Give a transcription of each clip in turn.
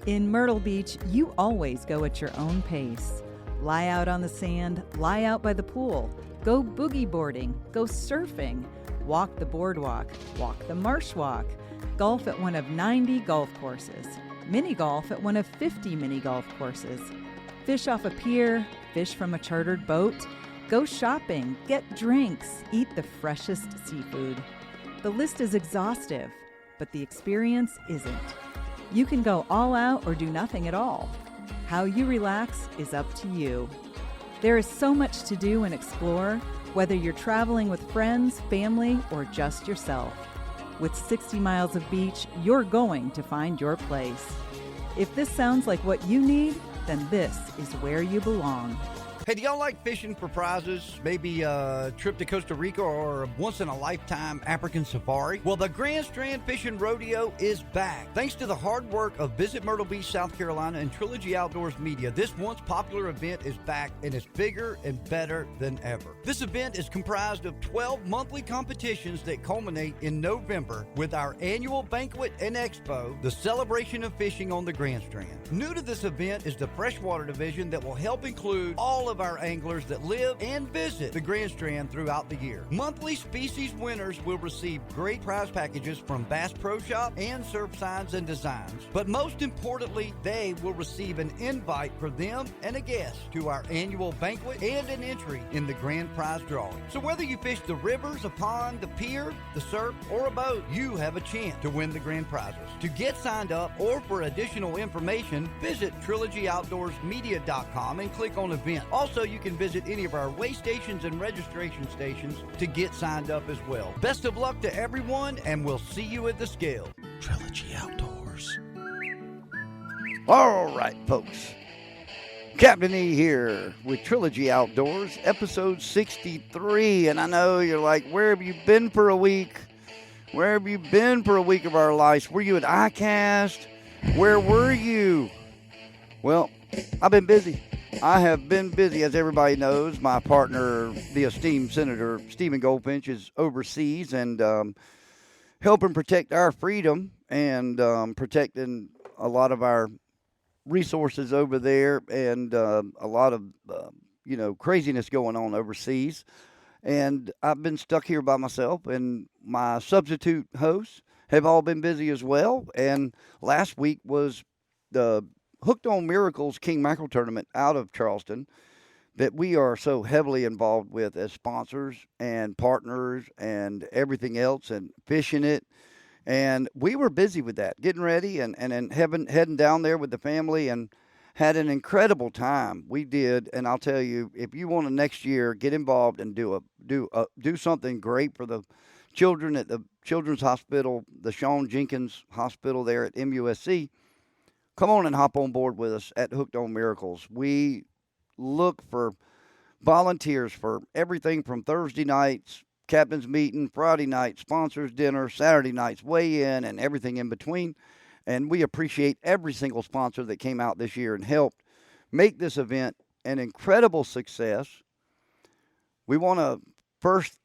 In Myrtle Beach, you always go at your own pace. Lie out on the sand, lie out by the pool, go boogie boarding, go surfing, walk the boardwalk, walk the marsh walk, golf at one of 90 golf courses, mini golf at one of 50 mini golf courses, fish off a pier, fish from a chartered boat, go shopping, get drinks, eat the freshest seafood. The list is exhaustive, but the experience isn't. You can go all out or do nothing at all. How you relax is up to you. There is so much to do and explore, whether you're traveling with friends, family, or just yourself. With 60 miles of beach, you're going to find your place. If this sounds like what you need, then this is where you belong. Hey, do y'all like fishing for prizes? Maybe a trip to Costa Rica or a once-in-a-lifetime African safari? Well, the Grand Strand Fishing Rodeo is back. Thanks to the hard work of Visit Myrtle Beach, South Carolina, and Trilogy Outdoors Media, this once-popular event is back and is bigger and better than ever. This event is comprised of 12 monthly competitions that culminate in November with our annual banquet and expo, the celebration of fishing on the Grand Strand. New to this event is the freshwater division that will help include all of our anglers that live and visit the Grand Strand throughout the year. Monthly species winners will receive great prize packages from Bass Pro Shop and Surf Signs and Designs. But most importantly, they will receive an invite for them and a guest to our annual banquet and an entry in the grand prize drawing. So whether you fish the rivers, a pond, the pier, the surf, or a boat, you have a chance to win the grand prizes. To get signed up or for additional information, visit TrilogyOutdoorsMedia.com and click on event. Also, you can visit any of our weigh stations and registration stations to get signed up as well. Best of luck to everyone, and we'll see you at the scale. Trilogy Outdoors. All right, folks. Captain E here with Trilogy Outdoors, episode 63. And I know you're like, where have you been for a week? Where have you been for a week of our lives? Were you at ICAST? Where were you? Well, I've been busy. I have been busy, as everybody knows. My partner, the esteemed Senator Stephen Goldfinch, is overseas and helping protect our freedom and protecting a lot of our resources over there and a lot of, craziness going on overseas. And I've been stuck here by myself, and my substitute hosts have all been busy as well. And last week was the Hooked on Miracles King Mackerel Tournament out of Charleston that we are so heavily involved with as sponsors and partners and everything else and fishing it. And we were busy with that, getting ready and heading down there with the family and had an incredible time. We did, and I'll tell you, if you want to next year get involved and do something great for the children at the Children's Hospital, the Shawn Jenkins Hospital there at MUSC, come on and hop on board with us at Hooked on Miracles. We look for volunteers for everything from Thursday nights, captain's meeting, Friday night, sponsors dinner, Saturday nights, weigh-in, and everything in between. And we appreciate every single sponsor that came out this year and helped make this event an incredible success. We want to first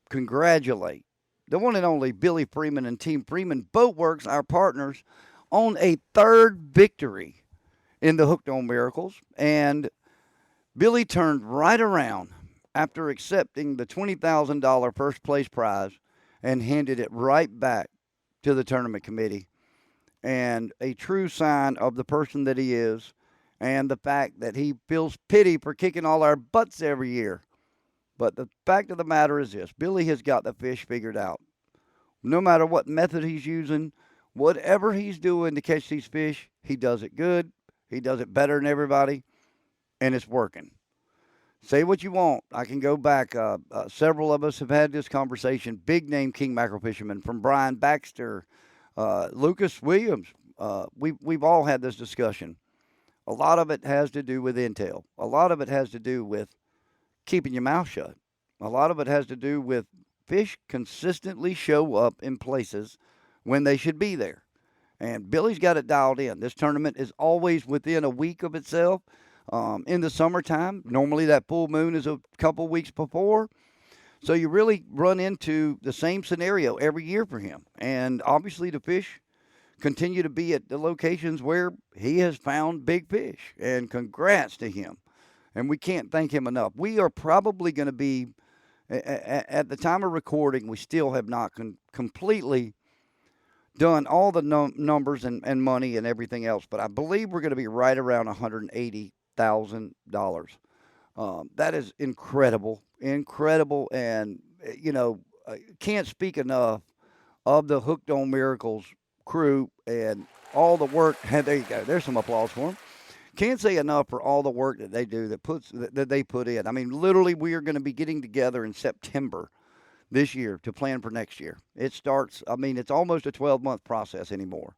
congratulate the one and only Billy Freeman and Team Freeman Boatworks, our partners, on a third victory in the Hooked on Miracles. And Billy turned right around after accepting the $20,000 first place prize and handed it right back to the tournament committee. And a true sign of the person that he is and the fact that he feels pity for kicking all our butts every year. But the fact of the matter is this: Billy has got the fish figured out. No matter what method he's using, whatever he's doing to catch these fish, he does it good. He does it better than everybody, and it's working. Say what you want. I can go back. Several of us have had this conversation. Big name king mackerel fishermen, from Brian Baxter, Lucas Williams. We've all had this discussion. A lot of it has to do with intel. A lot of it has to do with keeping your mouth shut. A lot of it has to do with fish consistently show up in places when they should be there. And Billy's got it dialed in. This tournament is always within a week of itself. In the summertime, normally that full moon is a couple weeks before. So you really run into the same scenario every year for him. And obviously the fish continue to be at the locations where he has found big fish. And congrats to him. And we can't thank him enough. We are probably going to be, at the time of recording, we still have not completely done all the numbers and money and everything else, but I believe we're going to be right around $180,000. That is incredible, incredible, and can't speak enough of the Hooked on Miracles crew and all the work. There you go. There's some applause for them. Can't say enough for all the work that they do that they put in. I mean, literally, we are going to be getting together in September this year to plan for next year. It starts. I mean, it's almost a 12-month process anymore,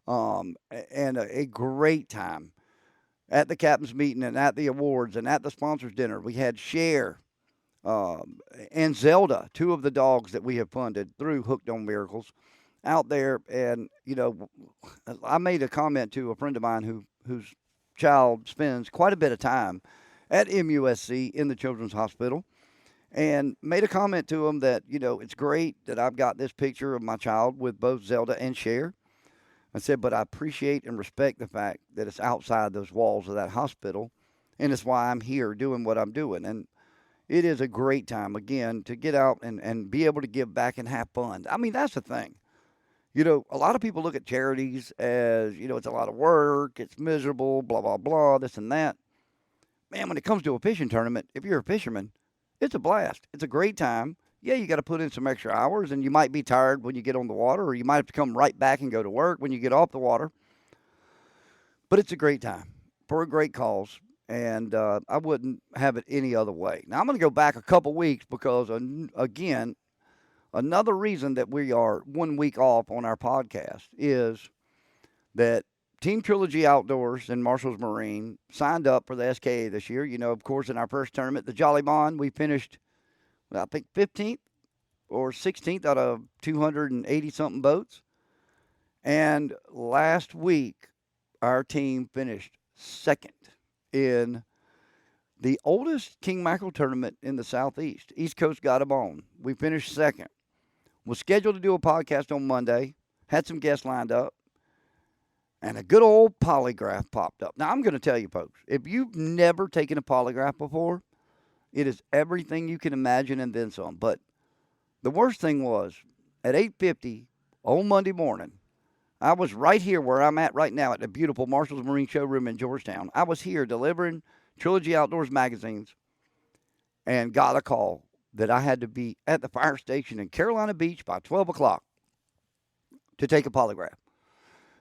and a great time at the captain's meeting and at the awards and at the sponsors dinner. We had Cher and Zelda, two of the dogs that we have funded through Hooked on Miracles, out there. And I made a comment to a friend of mine whose child spends quite a bit of time at MUSC in the Children's Hospital, and made a comment to him that, it's great that I've got this picture of my child with both Zelda and Cher. I said, but I appreciate and respect the fact that it's outside those walls of that hospital, and it's why I'm here doing what I'm doing. And it is a great time, again, to get out and be able to give back and have fun. I mean, that's the thing. A lot of people look at charities as, it's a lot of work, it's miserable, blah, blah, blah, this and that. Man, when it comes to a fishing tournament, if you're a fisherman, it's a blast. It's a great time. Yeah, you got to put in some extra hours, and you might be tired when you get on the water, or you might have to come right back and go to work when you get off the water. But it's a great time for a great cause, and I wouldn't have it any other way. Now, I'm going to go back a couple weeks because, again, another reason that we are 1 week off on our podcast is that Team Trilogy Outdoors and Marshall's Marine signed up for the SKA this year. Of course, in our first tournament, the Jolly Bond, we finished, I think, 15th or 16th out of 280-something boats. And last week, our team finished second in the oldest king mackerel tournament in the Southeast. East Coast got them on. We finished second. Was scheduled to do a podcast on Monday. Had some guests lined up. And a good old polygraph popped up. Now, I'm going to tell you, folks, if you've never taken a polygraph before, it is everything you can imagine and then some. But the worst thing was, at 8:50 on Monday morning, I was right here where I'm at right now at the beautiful Marshall's Marine Showroom in Georgetown. I was here delivering Trilogy Outdoors magazines and got a call that I had to be at the fire station in Carolina Beach by 12 o'clock to take a polygraph.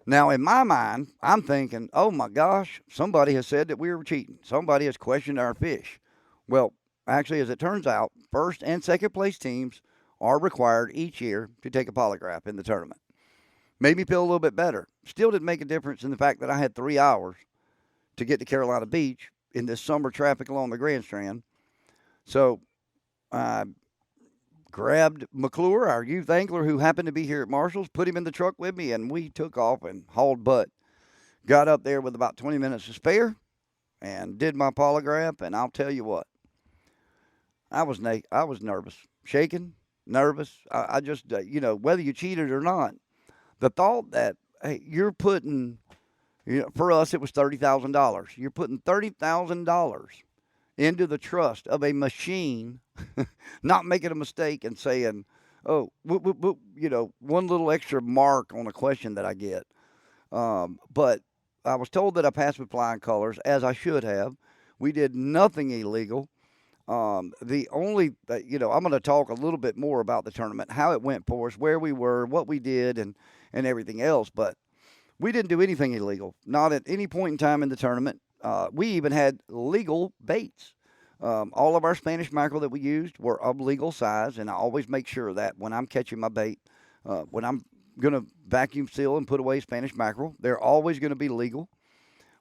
Now, in my mind, I'm thinking, oh my gosh, somebody has said that we were cheating. Somebody has questioned our fish. Well, actually, as it turns out, first and second place teams are required each year to take a polygraph in the tournament. Made me feel a little bit better. Still didn't make a difference in the fact that I had 3 hours to get to Carolina Beach in this summer traffic along the Grand Strand. So I grabbed McClure, our youth angler who happened to be here at Marshall's, put him in the truck with me, and we took off and hauled butt. Got up there with about 20 minutes to spare and did my polygraph, and I'll tell you what, I was nervous, shaking, nervous. I just, whether you cheated or not, the thought that, hey, you're putting, for us it was $30,000. You're putting $30,000 into the trust of a machine, not making a mistake and saying, oh, one little extra mark on a question that I get. But I was told that I passed with flying colors, as I should have. We did nothing illegal. The only, I'm going to talk a little bit more about the tournament, how it went for us, where we were, what we did, and everything else. But we didn't do anything illegal, not at any point in time in the tournament. We even had legal baits. All of our Spanish mackerel that we used were of legal size, and I always make sure that when I'm catching my bait, when I'm going to vacuum seal and put away Spanish mackerel, they're always going to be legal.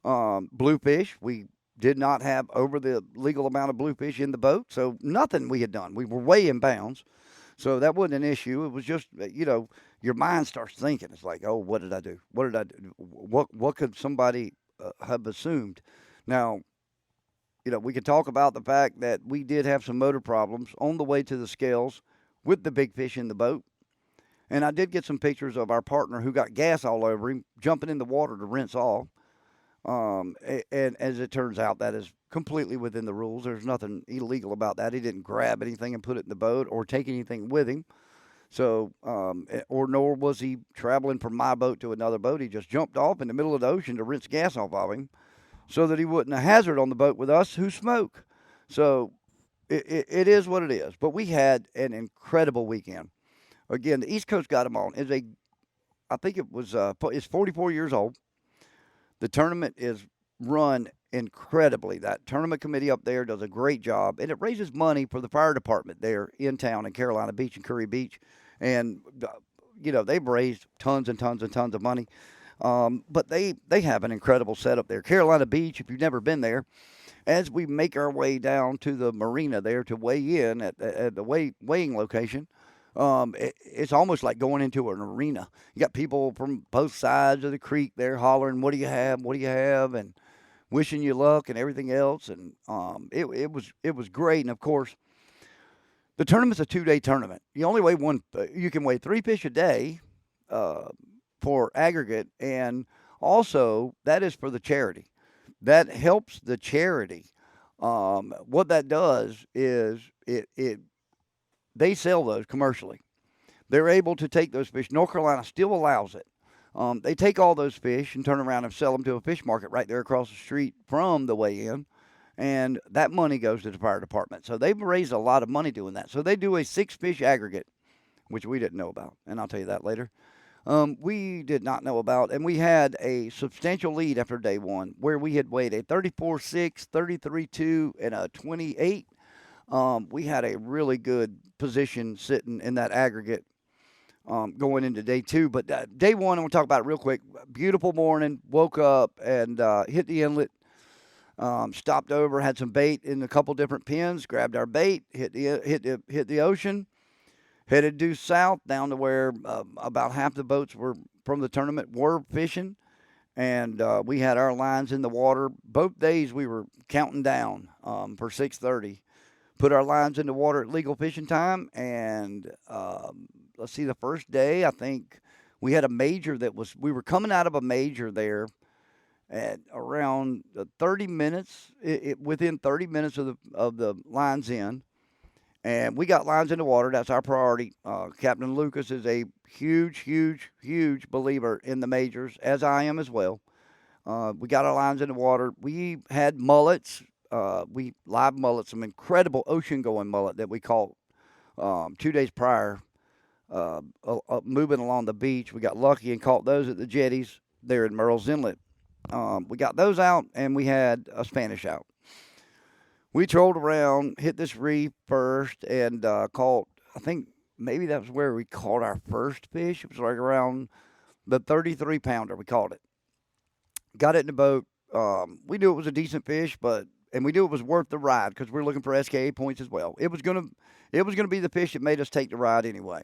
Bluefish, we did not have over the legal amount of bluefish in the boat, so nothing we had done. We were way in bounds, so that wasn't an issue. It was just, your mind starts thinking. It's like, oh, what did I do? What did I do? What could somebody have assumed? Now, we could talk about the fact that we did have some motor problems on the way to the scales with the big fish in the boat. And I did get some pictures of our partner who got gas all over him, jumping in the water to rinse off. And as it turns out, that is completely within the rules. There's nothing illegal about that. He didn't grab anything and put it in the boat or take anything with him. So, or nor was he traveling from my boat to another boat. He just jumped off in the middle of the ocean to rinse gas off of him so that he wouldn't hazard on the boat with us who smoke. So it is what it is. But we had an incredible weekend. Again, the East Coast got him on. I think it's 44 years old. The tournament is run incredibly. That tournament committee up there does a great job, and it raises money for the fire department there in town in Carolina Beach and Curry Beach. And, they've raised tons and tons and tons of money. But they have an incredible setup there. Carolina Beach, if you've never been there, as we make our way down to the marina there to weigh in at the weighing location, it's almost like going into an arena. You got people from both sides of the creek there hollering, "What do you have? What do you have?" and wishing you luck and everything else. And it was great. And of course, the tournament's a 2-day tournament. You only weigh one. You can weigh 3 fish a day for aggregate, and also that is for the charity. That helps the charity. What that does is they sell those commercially. They're able to take those fish. North Carolina still allows it. They take all those fish and turn around and sell them to a fish market right there across the street from the weigh-in, and that money goes to the fire department. So they've raised a lot of money doing that. So they do a 6-fish aggregate, which we didn't know about, and I'll tell you that later. We did not know about, and we had a substantial lead after day one where we had weighed a 34.6, 33.2, and a 28. We had a really good position sitting in that aggregate going into day two. But day one, I'm going to talk about it real quick. Beautiful morning, woke up and hit the inlet, stopped over, had some bait in a couple different pens, grabbed our bait, hit the ocean, headed due south down to where about half the boats were from the tournament were fishing. And we had our lines in the water. Both days we were counting down for 6:30. Put our lines in the water at legal fishing time, and let's see, the first day I think we had a major we were coming out of a major there at around 30 minutes, within 30 minutes of the lines in, and we got lines in the water. That's our priority. Captain Lucas is a huge, huge, huge believer in the majors, as I am as well. We got our lines in the water. We had mullets. We live mullet, some incredible ocean-going mullet that we caught 2 days prior, moving along the beach. We got lucky and caught those at the jetties there in Merle's Inlet. We got those out, and we had a Spanish out. We trolled around, hit this reef first, and caught, I think maybe that was where we caught our first fish. It was like around the 33-pounder we caught it. Got it in the boat. We knew it was a decent fish, and we knew it was worth the ride because we're looking for SKA points as well. It was gonna be the fish that made us take the ride anyway.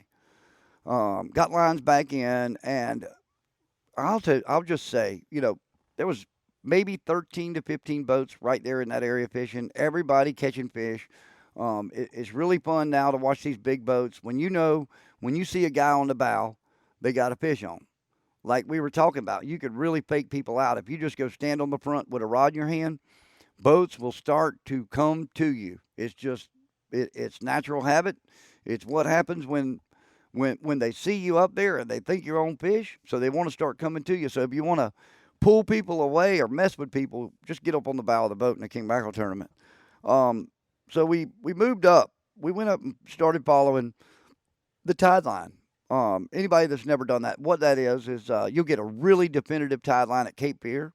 Got lines back in, and I'll just say, there was maybe 13 to 15 boats right there in that area fishing. Everybody catching fish. It's really fun now to watch these big boats. When you see a guy on the bow, they got a fish on. Like we were talking about, you could really fake people out if you just go stand on the front with a rod in your hand. Boats will start to come to you. It's just it's natural habit. It's what happens when they see you up there and they think you're on fish, so they want to start coming to you. So if you want to pull people away or mess with people, just get up on the bow of the boat in the King Mackerel tournament. So we moved up. We went up and started following the tide line. Anybody that's never done that, what that is you'll get a really definitive tide line at Cape Fear.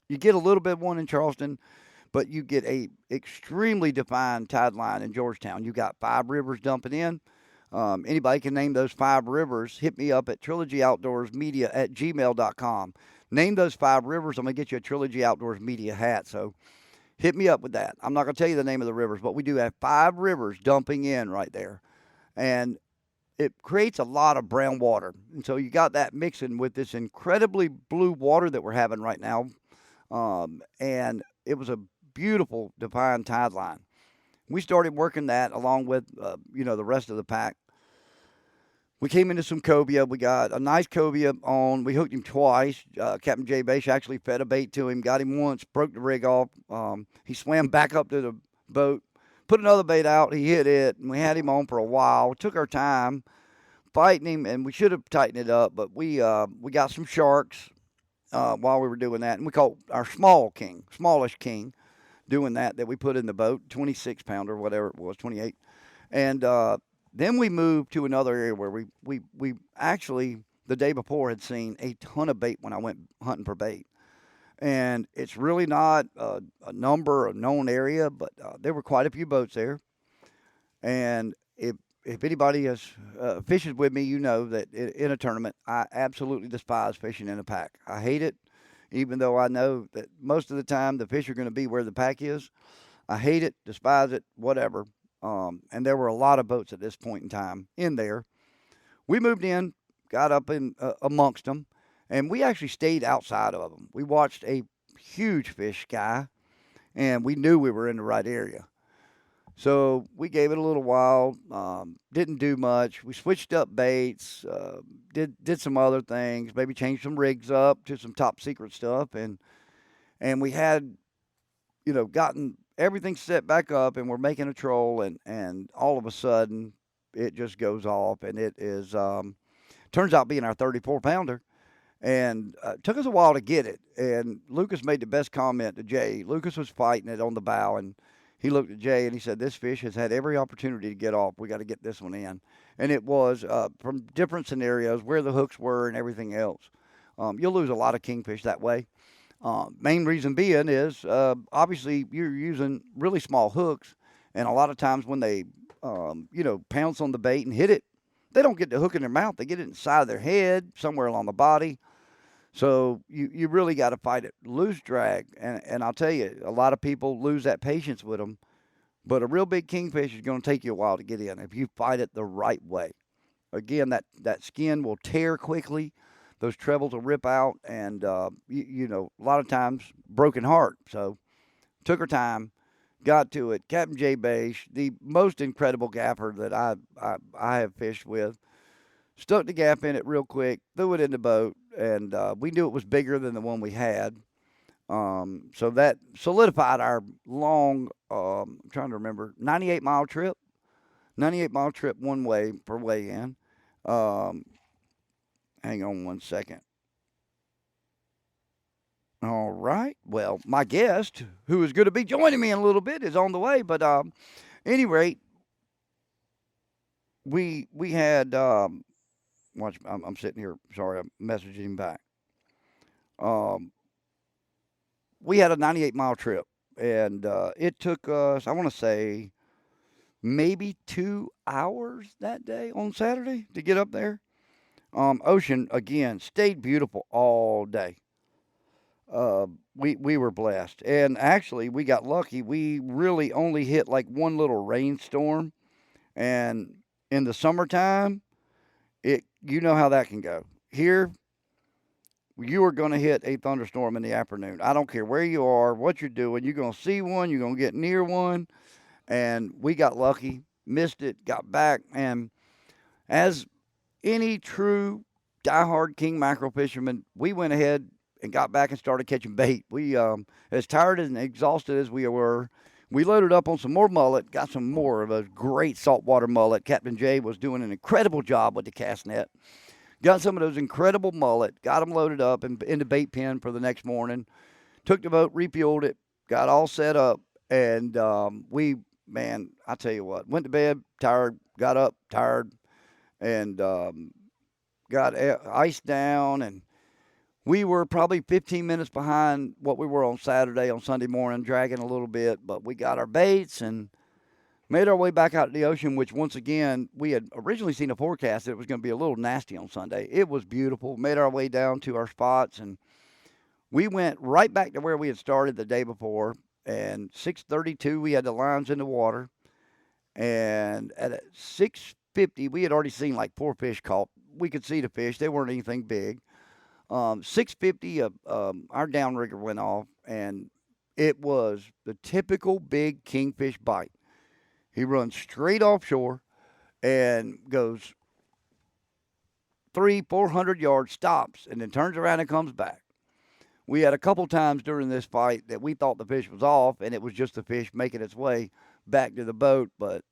You get a little bit of one in Charleston, but you get a extremely defined tide line in Georgetown. You got 5 rivers dumping in. Anybody can name those 5 rivers. Hit me up at trilogyoutdoorsmedia@gmail.com. Name those 5 rivers. I'm going to get you a Trilogy Outdoors Media hat. So hit me up with that. I'm not going to tell you the name of the rivers, but we do have 5 rivers dumping in right there. And it creates a lot of brown water. And so you got that mixing with this incredibly blue water that we're having right now. And it was a beautiful defined tide line. We started working that along with, the rest of the pack. we came into some cobia. We got a nice cobia on. We hooked him twice. Captain J. Bache actually fed a bait to him, got him once, broke the rig off. He swam back up to the boat, put another bait out. He hit it, and we had him on for a while. We took our time fighting him, and we should have tightened it up, but we got some sharks while we were doing that, and we caught our smallish king, doing that we put in the boat, 26 pounder, whatever it was, 28, and then we moved to another area where we actually the day before had seen a ton of bait when I went hunting for bait, and it's really not a known area, but there were quite a few boats there, and if anybody has fishes with me, you know that in a tournament, I absolutely despise fishing in a pack. I hate it, even though I know that most of the time the fish are going to be where the pack is. I hate it, despise it, whatever. And there were a lot of boats at this point in time in there. We moved in, got up in amongst them, and we actually stayed outside of them. We watched a huge fish sky, and we knew we were in the right area. So we gave it a little while, didn't do much. We switched up baits, did some other things, maybe changed some rigs up to some top secret stuff, and we had, gotten everything set back up, and we're making a troll, and all of a sudden it just goes off, and it is turns out being our 34 pounder, and took us a while to get it. And Lucas made the best comment to Jay. Lucas was fighting it on the bow, and he looked at Jay and he said, "This fish has had every opportunity to get off. We got to get this one in." And it was from different scenarios, where the hooks were and everything else. You'll lose a lot of kingfish that way. Main reason being is obviously you're using really small hooks, and a lot of times when they, pounce on the bait and hit it, they don't get the hook in their mouth. They get it inside their head, somewhere along the body. So you really got to fight it. Loose drag, and I'll tell you, a lot of people lose that patience with them. But a real big kingfish is going to take you a while to get in if you fight it the right way. Again, that skin will tear quickly. Those trebles will rip out, and a lot of times broken heart. So took our time, got to it. Captain J. Bache, the most incredible gaffer that I have fished with, stuck the gaff in it real quick, threw it in the boat, and we knew it was bigger than the one we had. So that solidified our long, I'm trying to remember, 98-mile trip. 98-mile trip one way per weigh in. Hang on one second. All right. Well, my guest, who is going to be joining me in a little bit, is on the way. But any rate, we had watch. I'm sitting here. Sorry, I'm messaging him back. We had a 98-mile trip, and it took us, I want to say, maybe 2 hours that day on Saturday to get up there. Ocean, again, stayed beautiful all day. We were blessed. And actually, we got lucky. We really only hit like one little rainstorm. And in the summertime, you know how that can go. Here, you are going to hit a thunderstorm in the afternoon. I don't care where you are, what you're doing. You're going to see one. You're going to get near one. And we got lucky, missed it, got back. And as any true diehard king mackerel fisherman, we went ahead and got back and started catching bait. We, as tired and exhausted as we were, we loaded up on some more mullet, got some more of a great saltwater mullet. Captain Jay was doing an incredible job with the cast net. Got some of those incredible mullet, got them loaded up in the bait pen for the next morning. Took the boat, refueled it, got all set up, and I tell you what, went to bed tired, got up tired, and got iced down, and we were probably 15 minutes behind what we were on Sunday morning, dragging a little bit, but we got our baits and made our way back out to the ocean, which once again, we had originally seen a forecast that it was going to be a little nasty on Sunday. It was beautiful. Made our way down to our spots, and we went right back to where we had started the day before, and 6:32, we had the lines in the water, and at 6:50, we had already seen like 4 fish caught. We could see the fish. They weren't anything big. 6:50, our downrigger went off, and it was the typical big kingfish bite. He runs straight offshore and goes 400 yards, stops, and then turns around and comes back. We had a couple times during this fight that we thought the fish was off, and it was just the fish making its way back to the boat. But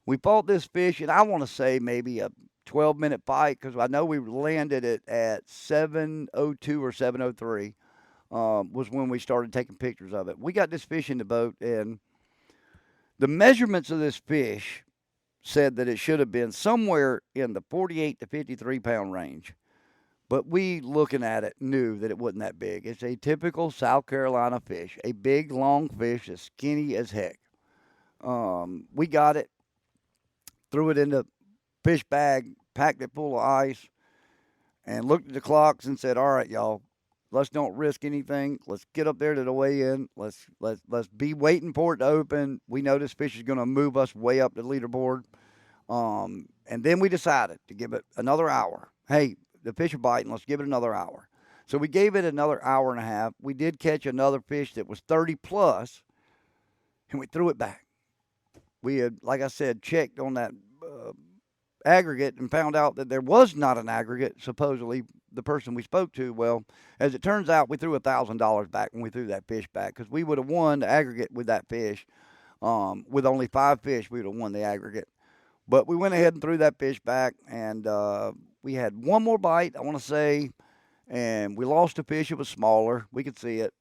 we fought this fish, and I want to say maybe a 12-minute fight because I know we landed it at 7:02 or 7:03 was when we started taking pictures of it. We got this fish in the boat, and the measurements of this fish said that it should have been somewhere in the 48 to 53 pound range. But we, looking at it, knew that it wasn't that big. It's a typical South Carolina fish, a big, long fish that's skinny as heck. We got it, threw it in the fish bag, packed it full of ice, and looked at the clocks and said, all right, y'all, let's don't risk anything. Let's get up there to the weigh-in. Let's be waiting for it to open. We know this fish is going to move us way up the leaderboard. And then we decided to give it another hour. Hey, the fish are biting. Let's give it another hour. So we gave it another hour and a half. We did catch another fish that was 30 plus, and we threw it back. We had, like I said, checked on that aggregate and found out that there was not an aggregate, supposedly the person we spoke to. Well, as it turns out, we threw $1,000 back when we threw that fish back because we would have won the aggregate with that fish. With only 5 fish, we would have won the aggregate. But we went ahead and threw that fish back, and we had one more bite, I want to say, and we lost a fish. It was smaller. We could see it,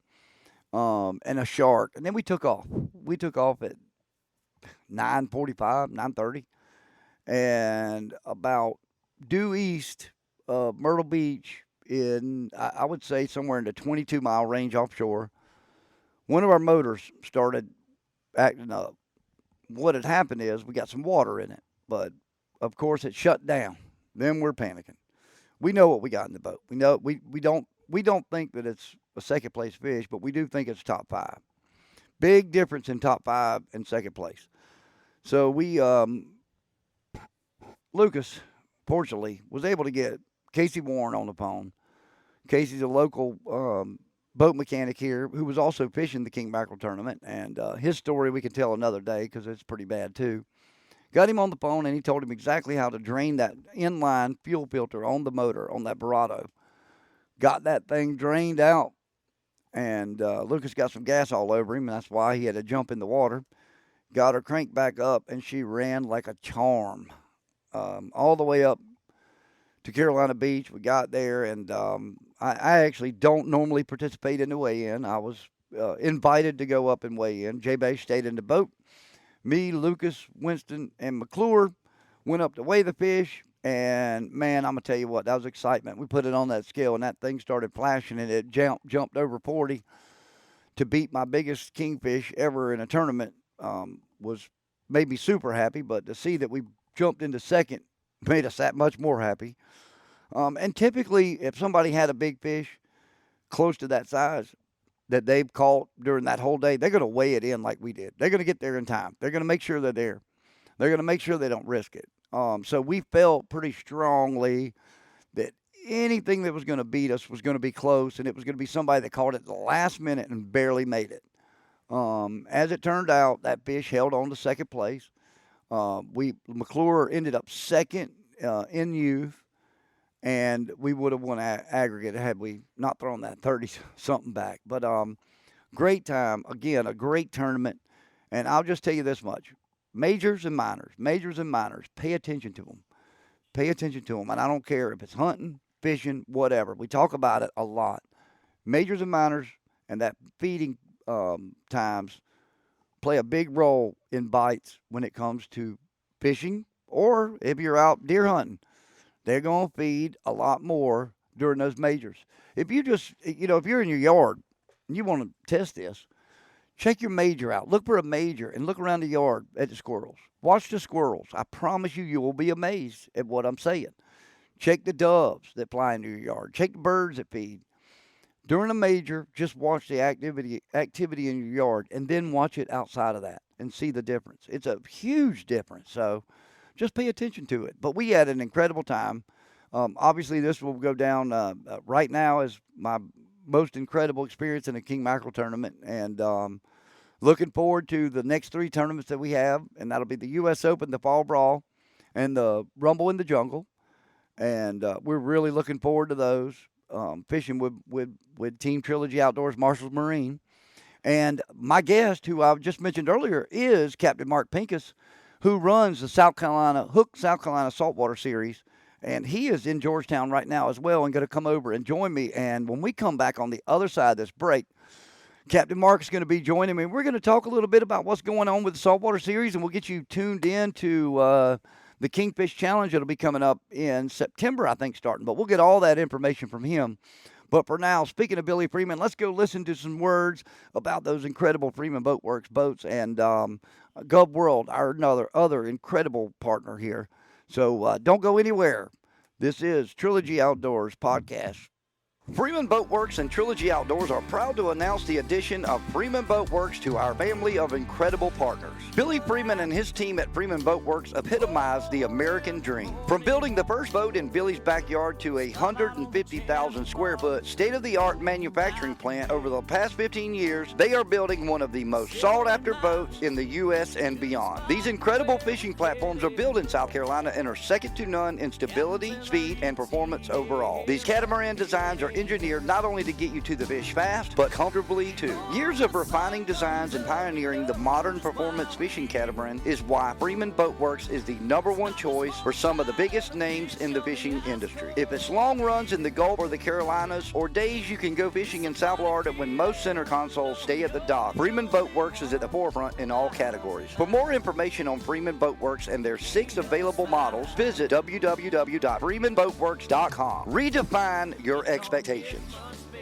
and a shark. And then we took off. We took off at 9:45, 9:30, and about due east of Myrtle Beach in, I would say, somewhere in the 22-mile range offshore, one of our motors started acting up. What had happened is we got some water in it, but, of course, it shut down. Then we're panicking. We know what we got in the boat. We know we don't think that it's a second place fish, but we do think it's top 5. Big difference in top 5 and second place. So we Lucas, fortunately, was able to get Casey Warren on the phone. Casey's a local boat mechanic here who was also fishing the king mackerel tournament, and his story we can tell another day because it's pretty bad too. Got him on the phone, and he told him exactly how to drain that inline fuel filter on the motor, on that Barado. Got that thing drained out, and Lucas got some gas all over him, and that's why he had to jump in the water. Got her cranked back up, and she ran like a charm all the way up to Carolina Beach. We got there, and I actually don't normally participate in the weigh-in. I was invited to go up and weigh in. J-Bay stayed in the boat. Me, Lucas, Winston, and McClure went up to weigh the fish, and, man, I'm going to tell you what, that was excitement. We put it on that scale, and that thing started flashing, and it jumped over 40 to beat my biggest kingfish ever in a tournament. Made me super happy, but to see that we jumped into second made us that much more happy. And typically, if somebody had a big fish close to that size that they've caught during that whole day, they're going to weigh it in like we did. They're going to get there in time. They're going to make sure they're there. They're going to make sure they don't risk it. So we felt pretty strongly that anything that was going to beat us was going to be close, and it was going to be somebody that caught it at the last minute and barely made it. As it turned out, that fish held on to second place. McClure ended up second in youth, and we would have won aggregate had we not thrown that 30-something back. But great time. Again, a great tournament. And I'll just tell you this much. Majors and minors, pay attention to them. Pay attention to them. And I don't care if it's hunting, fishing, whatever. We talk about it a lot. Majors and minors and that feeding times play a big role in bites when it comes to fishing, or if you're out deer hunting. They're going to feed a lot more during those majors. If you just, if you're in your yard and you want to test this, check your major out. Look for a major and look around the yard at the squirrels. Watch the squirrels. I promise you will be amazed at what I'm saying. Check the doves that fly into your yard. Check the birds that feed. During a major, just watch the activity in your yard and then watch it outside of that and see the difference. It's a huge difference. So just pay attention to it. But we had an incredible time. Obviously, this will go down right now as my most incredible experience in a king mackerel tournament. And looking forward to the next 3 tournaments that we have. And that'll be the U.S. Open, the Fall Brawl, and the Rumble in the Jungle. and we're really looking forward to those. Fishing with Team Trilogy Outdoors, Marshall's Marine. And my guest, who I just mentioned earlier, is Captain Marc Pincus, who runs the South Carolina Saltwater Series. And he is in Georgetown right now as well and going to come over and join me. And when we come back on the other side of this break, Captain Marc is going to be joining me. We're going to talk a little bit about what's going on with the Saltwater Series, and we'll get you tuned in to the Kingfish Challenge. It'll be coming up in September, I think, starting. But we'll get all that information from him. But for now, speaking of Billy Freeman, let's go listen to some words about those incredible Freeman Boat Works boats and Gov World, our other incredible partner here. So don't go anywhere. This is Trilogy Outdoors Podcast. Freeman Boat Works and Trilogy Outdoors are proud to announce the addition of Freeman Boat Works to our family of incredible partners. Billy Freeman and his team at Freeman Boat Works epitomize the American dream. From building the first boat in Billy's backyard to a 150,000 square foot state-of-the-art manufacturing plant over the past 15 years, they are building one of the most sought-after boats in the U.S. and beyond. These incredible fishing platforms are built in South Carolina and are second to none in stability, speed, and performance overall. These catamaran designs are engineered not only to get you to the fish fast, but comfortably too. Years of refining designs and pioneering the modern performance fishing catamaran is why Freeman Boat Works is the #1 choice for some of the biggest names in the fishing industry. If it's long runs in the Gulf or the Carolinas, or days you can go fishing in South Florida when most center consoles stay at the dock, Freeman Boat Works is at the forefront in all categories. For more information on Freeman Boat Works and their 6 available models, visit www.freemanboatworks.com. Redefine your expectations.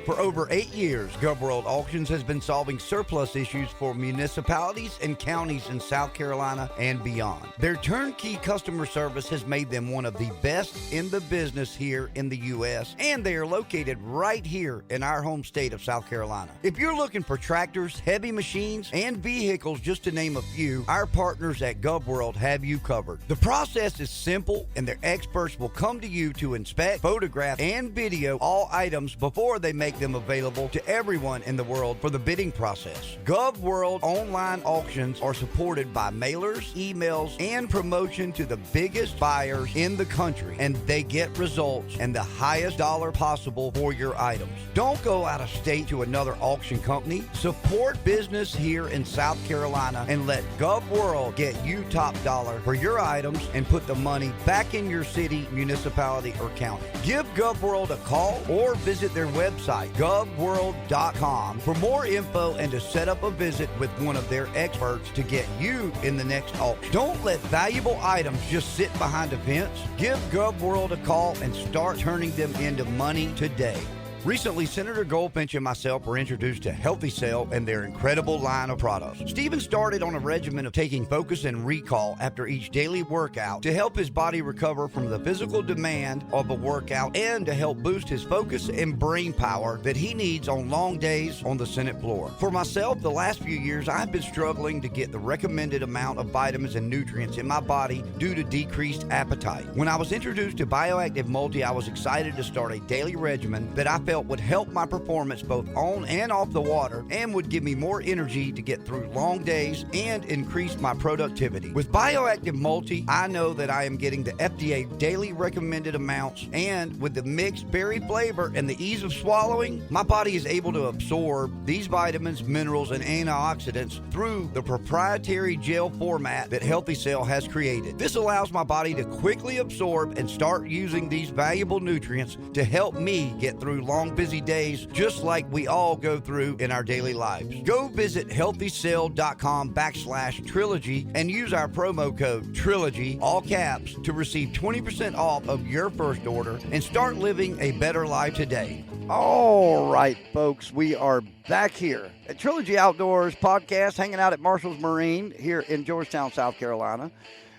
For over 8 years, GovWorld Auctions has been solving surplus issues for municipalities and counties in South Carolina and beyond. Their turnkey customer service has made them one of the best in the business here in the U.S., and they are located right here in our home state of South Carolina. If you're looking for tractors, heavy machines, and vehicles, just to name a few, our partners at GovWorld have you covered. The process is simple, and their experts will come to you to inspect, photograph, and video all items before they make them available to everyone in the world for the bidding process. GovWorld online auctions are supported by mailers, emails, and promotion to the biggest buyers in the country, and they get results and the highest dollar possible for your items. Don't go out of state to another auction company. Support business here in South Carolina and let GovWorld get you top dollar for your items and put the money back in your city, municipality, or county. Give GovWorld a call or visit their website, govworld.com, for more info and to set up a visit with one of their experts to get you in the next auction. Don't let valuable items just sit behind a fence. Give GovWorld a call and start turning them into money today. Recently, Senator Goldfinch and myself were introduced to Healthy Cell and their incredible line of products. Stephen started on a regimen of taking Focus and Recall after each daily workout to help his body recover from the physical demand of a workout and to help boost his focus and brain power that he needs on long days on the Senate floor. For myself, the last few years, I've been struggling to get the recommended amount of vitamins and nutrients in my body due to decreased appetite. When I was introduced to Bioactive Multi, I was excited to start a daily regimen that I felt would help my performance both on and off the water and would give me more energy to get through long days and increase my productivity. With Bioactive Multi, I know that I am getting the FDA daily recommended amounts, and with the mixed berry flavor and the ease of swallowing, my body is able to absorb these vitamins, minerals, and antioxidants through the proprietary gel format that Healthy Cell has created. This allows my body to quickly absorb and start using these valuable nutrients to help me get through long, busy days, just like we all go through in our daily lives. Go visit healthycell.com/trilogy and use our promo code TRILOGY, all caps, to receive 20% off of your first order and start living a better life today. All right, folks, we are back here at Trilogy Outdoors Podcast, hanging out at Marshall's Marine here in Georgetown, South Carolina.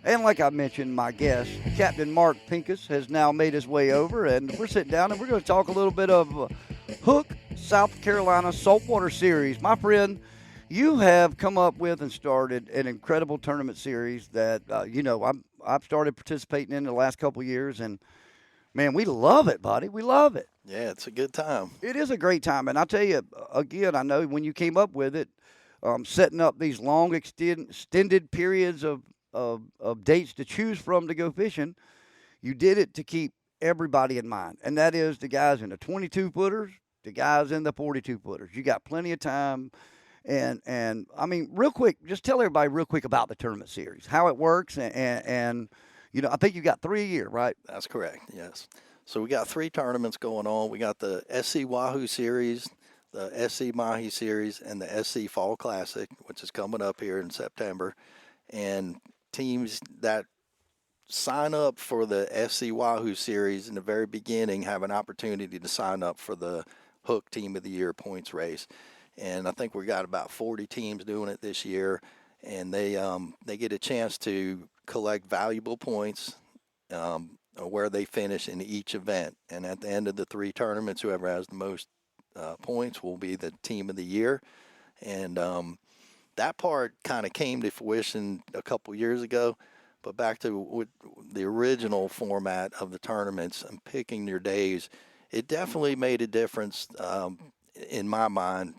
And like I mentioned, my guest, Captain Marc Pincus, has now made his way over, and we're sitting down and we're going to talk a little bit of Hook South Carolina Saltwater Series. My friend, you have come up with and started an incredible tournament series that, I've started participating in the last couple of years, and man, we love it, buddy. We love it. Yeah, it's a good time. It is a great time, and I tell you, again, I know when you came up with it, setting up these long extended periods of dates to choose from to go fishing, you did it to keep everybody in mind, and that is the guys in the 22 footers, the guys in the 42 footers. You got plenty of time. And I mean, real quick, just tell everybody real quick about the tournament series, how it works, and I think you got 3 a year, right? That's correct, yes. So we got 3 tournaments going on. We got the SC Wahoo Series, the SC Mahi Series, and the SC Fall Classic, which is coming up here in September. And teams that sign up for the SC Wahoo Series in the very beginning have an opportunity to sign up for the Hook Team of the Year points race. And I think we got about 40 teams doing it this year, and they get a chance to collect valuable points where they finish in each event. And at the end of the 3 tournaments, whoever has the most points will be the team of the year. And that part kind of came to fruition a couple years ago. But back to the original format of the tournaments and picking your days, it definitely made a difference in my mind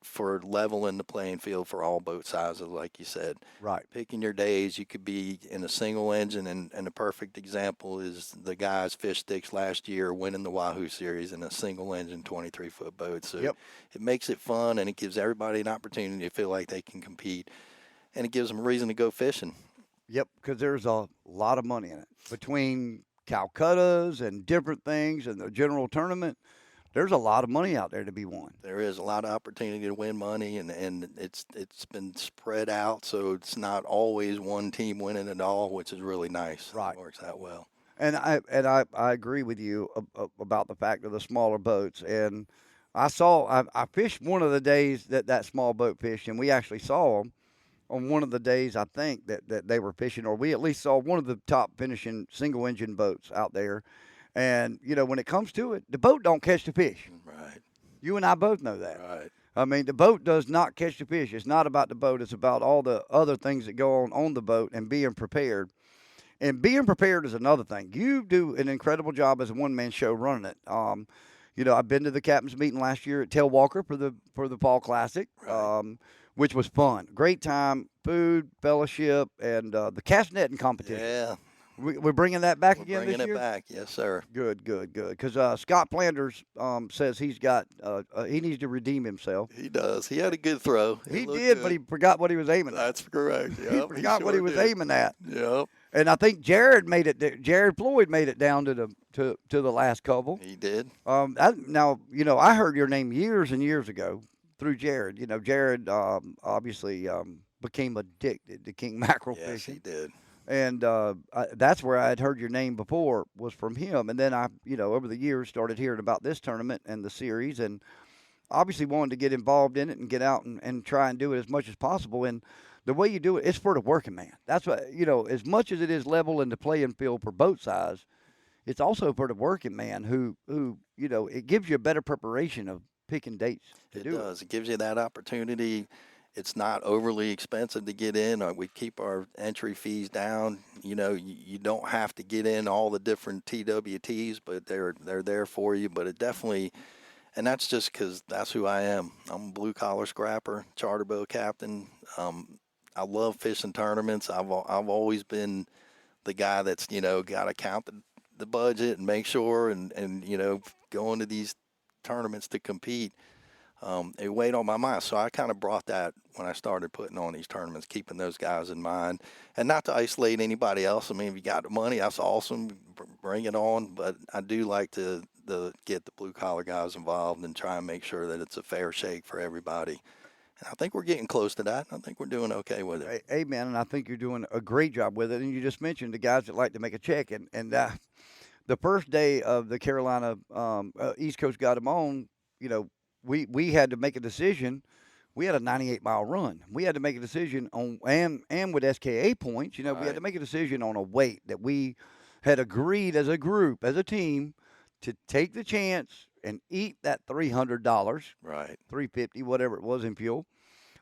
for leveling the playing field for all boat sizes, like you said. Right. Picking your days, you could be in a single engine, and a perfect example is the guys Fish Sticks last year winning the Wahoo Series in a single engine 23-foot boat. So it makes it fun, and it gives everybody an opportunity to feel like they can compete, and it gives them a reason to go fishing. Yep, because there's a lot of money in it. Between Calcuttas and different things and the general tournament, there's a lot of money out there to be won. There is a lot of opportunity to win money, and it's been spread out, so it's not always one team winning it all, which is really nice. Right. It works out well. And I agree with you about the fact of the smaller boats. And I fished one of the days that small boat fished, and we actually saw them on one of the days, I think, that they were fishing, or we at least saw one of the top finishing single engine boats out there. And, when it comes to it, the boat don't catch the fish. Right. You and I both know that. Right. I mean, the boat does not catch the fish. It's not about the boat. It's about all the other things that go on the boat and being prepared. And being prepared is another thing. You do an incredible job as a one-man show running it. I've been to the captain's meeting last year at Tail Walker for the Fall Classic, Right. Which was fun. Great time, food, fellowship, and the cast netting competition. Yeah. We're bringing that back We're again bringing this year? it back, yes, sir. Good. Because Scott Flanders says he needs to redeem himself. He does. He had a good throw. He looked did, good. but he forgot what he was aiming at. That's correct. He Yep, forgot what he sure was did. aiming at. Yep. And I think Jared Floyd made it down to the last couple. He did. I heard your name years and years ago through Jared. Jared obviously became addicted to king mackerel Yes, fishing. he did. And that's where I had heard your name before, was from him. And then I, over the years, started hearing about this tournament and the series, and obviously wanted to get involved in it and get out and try and do it as much as possible. And the way you do it, it's for the working man. That's what, as much as it is level in the playing field for boat size, it's also for the working man who it gives you a better preparation of picking dates to do it. It does. It gives you that opportunity. It's not overly expensive to get in. We keep our entry fees down. You don't have to get in all the different TWTs, but they're there for you. But it definitely, and that's just because that's who I am. I'm a blue collar scrapper, charter boat captain. I love fishing tournaments. I've always been the guy that's got to count the budget and make sure and go into these tournaments to compete. It weighed on my mind, so I kind of brought that when I started putting on these tournaments, keeping those guys in mind, and not to isolate anybody else. I mean, if you got the money, that's awesome, bring it on. But I do like to get the blue collar guys involved and try and make sure that it's a fair shake for everybody. And I think we're getting close to that. I think we're doing okay with it. Amen, and I think you're doing a great job with it. And you just mentioned the guys that like to make a check, and the first day of the Carolina East Coast got them on, we had to make a decision. We had a 98-mile run. We had to make a decision on, and with SKA points, we had to make a decision on a weight that we had agreed as a group, as a team, to take the chance and eat that $300, Right. $350, whatever it was in fuel,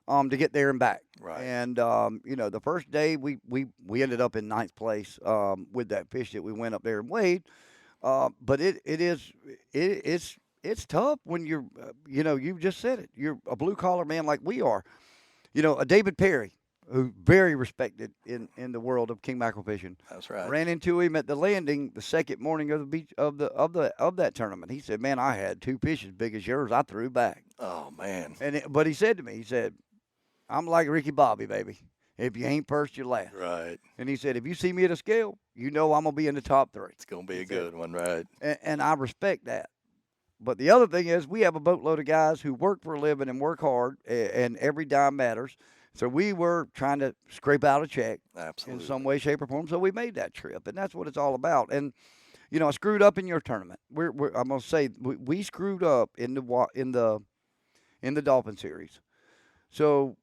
to get there and back. Right. And the first day we ended up in ninth place with that fish that we went up there and weighed. But it's tough when you're, you just said it. You're a blue collar man like we are. A David Perry, who very respected in the world of king mackerel fishing. That's right. Ran into him at the landing the second morning of the beach of that tournament. He said, "Man, I had 2 fish as big as yours. I threw back." Oh man. But he said to me, he said, "I'm like Ricky Bobby, baby. If you ain't first, you're last." Right. And he said, "If you see me at a scale, you know I'm gonna be in the top 3." It's gonna be a good one, right? And I respect that. But the other thing is, we have a boatload of guys who work for a living and work hard, and every dime matters. So we were trying to scrape out a check Absolutely. in some way, shape, or form. So we made that trip, and that's what it's all about. And I screwed up in your tournament. I'm gonna say we screwed up in the Dolphin Series. So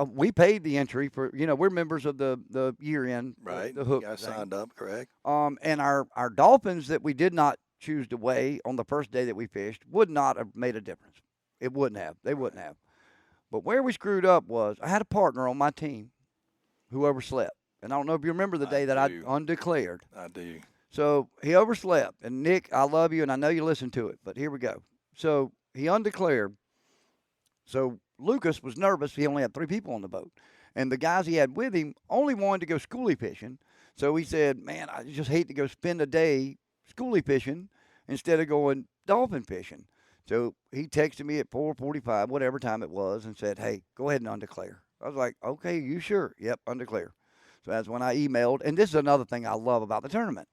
we paid the entry for we're members of the year end Right. the hook You guys thing. signed up, correct? And our dolphins that we did not choose to weigh on the first day that we fished would not have made a difference. It wouldn't have. They wouldn't have. But where we screwed up was I had a partner on my team who overslept. And I don't know if you remember the day that I do. undeclared. I do. So he overslept. And Nick, I love you and I know you listen to it, but here we go. So he undeclared. So Lucas was nervous. He only had 3 people on the boat. And the guys he had with him only wanted to go schoolie fishing. So he said, "Man, I just hate to go spend a day schoolie fishing instead of going dolphin fishing." So he texted me at 4:45, whatever time it was, and said, "Hey, go ahead and undeclare." I was like, "Okay, you sure?" "Yep, undeclare." So that's when I emailed. And this is another thing I love about the tournament.